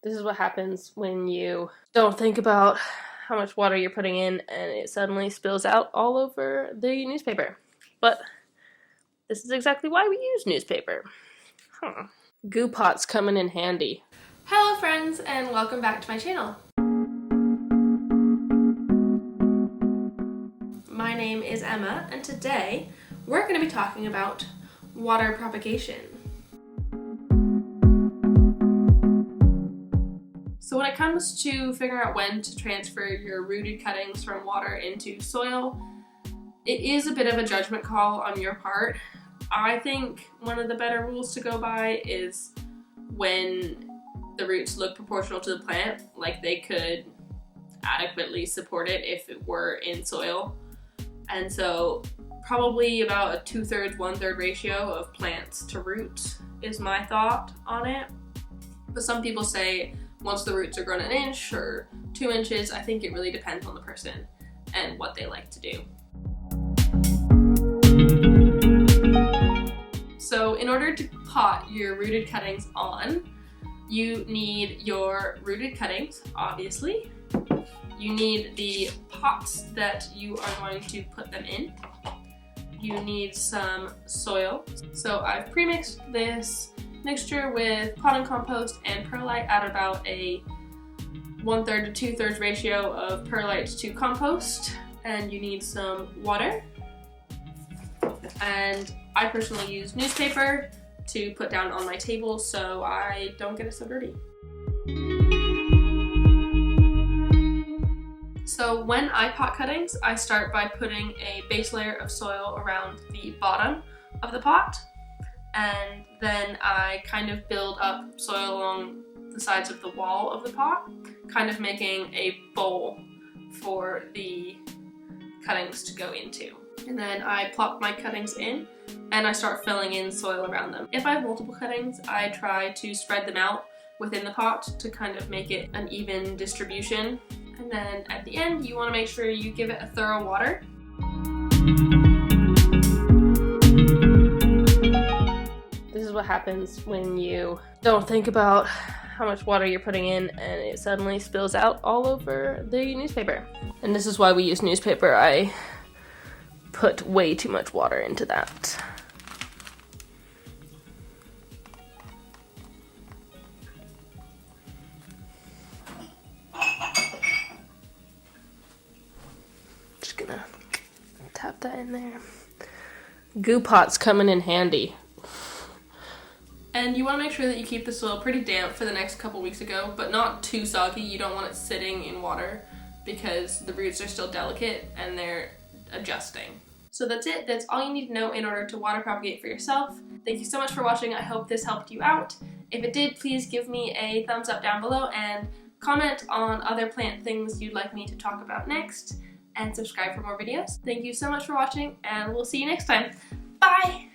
This is what happens when you don't think about how much water you're putting in and it suddenly spills out all over the newspaper. But this is exactly why we use newspaper. Goo pots coming in handy. Hello friends, and welcome back to my channel. My name is Emma, and today we're going to be talking about water propagation. So when it comes to figuring out when to transfer your rooted cuttings from water into soil, it is a bit of a judgment call on your part. I think one of the better rules to go by is when the roots look proportional to the plant, like they could adequately support it if it were in soil. And so probably about a 2/3, 1/3 ratio of plants to roots is my thought on it. But some people say once the roots are grown an inch or 2 inches, I think it really depends on the person and what they like to do. So in order to pot your rooted cuttings on, you need your rooted cuttings, obviously. You need the pots that you are going to put them in. You need some soil. So I've pre-mixed this mixture with potting compost and perlite at about a 1/3 to 2/3 ratio of perlite to compost. And you need some water. And I personally use newspaper to put down on my table so I don't get it so dirty. So when I pot cuttings, I start by putting a base layer of soil around the bottom of the pot, and then I kind of build up soil along the sides of the wall of the pot, kind of making a bowl for the cuttings to go into. And then I plop my cuttings in and I start filling in soil around them. If I have multiple cuttings, I try to spread them out within the pot to kind of make it an even distribution. And then at the end, you want to make sure you give it a thorough water. This is what happens when you don't think about how much water you're putting in and it suddenly spills out all over the newspaper. And this is why we use newspaper. I put way too much water into that. Just gonna tap that in there. Goo pots coming in handy. And you want to make sure that you keep the soil pretty damp for the next couple weeks ago, but not too soggy. You don't want it sitting in water because the roots are still delicate and they're adjusting. So that's it. That's all you need to know in order to water propagate for yourself. Thank you so much for watching. I hope this helped you out. If it did, please give me a thumbs up down below and comment on other plant things you'd like me to talk about next, and subscribe for more videos. Thank you so much for watching, and we'll see you next time. Bye!